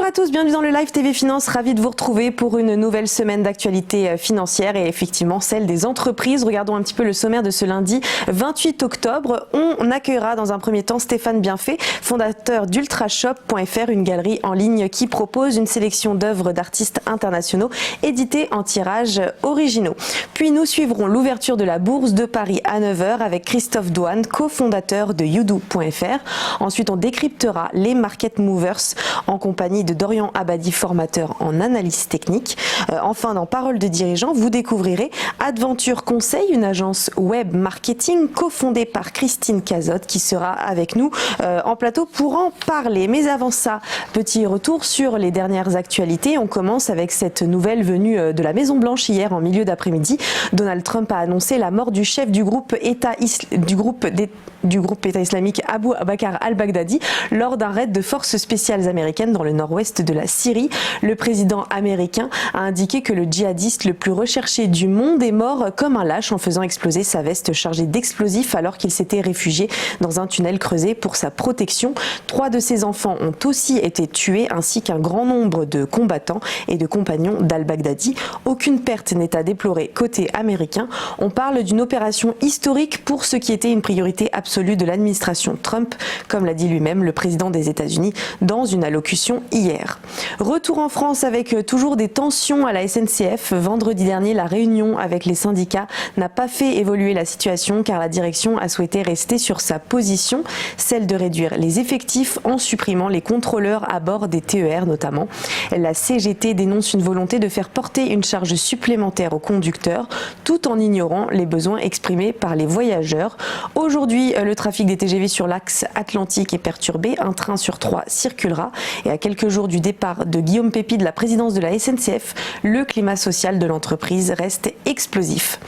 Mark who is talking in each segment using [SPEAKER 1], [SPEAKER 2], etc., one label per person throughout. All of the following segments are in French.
[SPEAKER 1] à tous, bienvenue dans le live TV Finance, ravi de vous retrouver pour une nouvelle semaine d'actualité financière et effectivement celle des entreprises. Regardons un petit peu le sommaire de ce lundi 28 octobre. On accueillera dans un premier temps Stéphane Bienfait, fondateur d'ultrashop.fr, une galerie en ligne qui propose une sélection d'œuvres d'artistes internationaux éditées en tirages originaux. Puis nous suivrons l'ouverture de la Bourse de Paris à 9h avec Christophe Douane, cofondateur de Youdou.fr. Ensuite, on décryptera les market movers en compagnie de Dorian Abadi, formateur en analyse technique. Enfin, dans Parole de dirigeants, vous découvrirez Adventure Conseil, une agence web marketing cofondée par Christine Cazotte qui sera avec nous en plateau pour en parler. Mais avant ça, petit retour sur les dernières actualités. On commence avec cette nouvelle venue de la Maison Blanche hier en milieu d'après-midi. Donald Trump a annoncé la mort du chef du groupe État islamique Abu Bakr al-Baghdadi lors d'un raid de forces spéciales américaines dans le nord-ouest de la Syrie. Le président américain a indiqué que le djihadiste le plus recherché du monde est mort comme un lâche en faisant exploser sa veste chargée d'explosifs alors qu'il s'était réfugié dans un tunnel creusé pour sa protection. 3 de ses enfants ont aussi été tués ainsi qu'un grand nombre de combattants et de compagnons d'al-Baghdadi. Aucune perte n'est à déplorer côté américain. On parle d'une opération historique pour ce qui était une priorité absolue de l'administration Trump, comme l'a dit lui-même le président des États-Unis dans une allocution hier. Retour en France avec toujours des tensions à la SNCF. Vendredi dernier, la réunion avec les syndicats n'a pas fait évoluer la situation car la direction a souhaité rester sur sa position, celle de réduire les effectifs en supprimant les contrôleurs à bord des TER notamment. La CGT dénonce une volonté de faire porter une charge supplémentaire aux conducteurs tout en ignorant les besoins exprimés par les voyageurs. Aujourd'hui, le trafic des TGV sur l'axe atlantique est perturbé. Un train sur 3 circulera. Et à quelques jours du départ de Guillaume Pépi de la présidence de la SNCF, le climat social de l'entreprise reste explosif.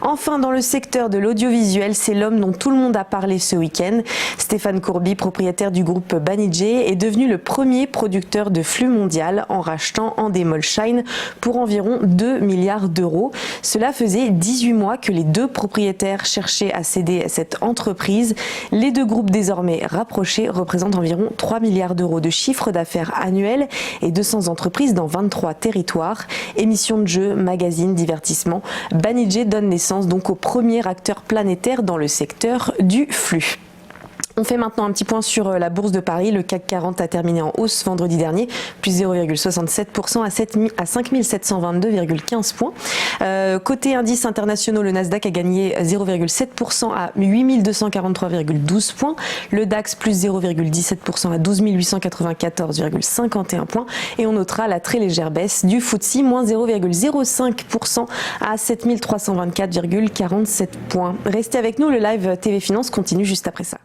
[SPEAKER 1] Enfin, dans le secteur de l'audiovisuel, c'est l'homme dont tout le monde a parlé ce week-end. Stéphane Courby, propriétaire du groupe Banijay, est devenu le premier producteur de flux mondial en rachetant Endemol Shine pour environ 2 milliards d'euros. Cela faisait 18 mois que les deux propriétaires cherchaient à céder cette entreprise. Les deux groupes désormais rapprochés représentent environ 3 milliards d'euros de chiffre d'affaires annuel et 200 entreprises dans 23 territoires. Émissions de jeux, magazines, divertissements. Banijay donne naissance donc au premier acteur planétaire dans le secteur du flux. On fait maintenant un petit point sur la Bourse de Paris. Le CAC 40 a terminé en hausse vendredi dernier, plus 0,67% à 5 722,15 points. Côté indices internationaux, le Nasdaq a gagné 0,7% à 8 243,12 points. Le DAX plus 0,17% à 12 894,51 points. Et on notera la très légère baisse du FTSE, moins 0,05% à 7 324,47 points. Restez avec nous, le live TV Finance continue juste après ça.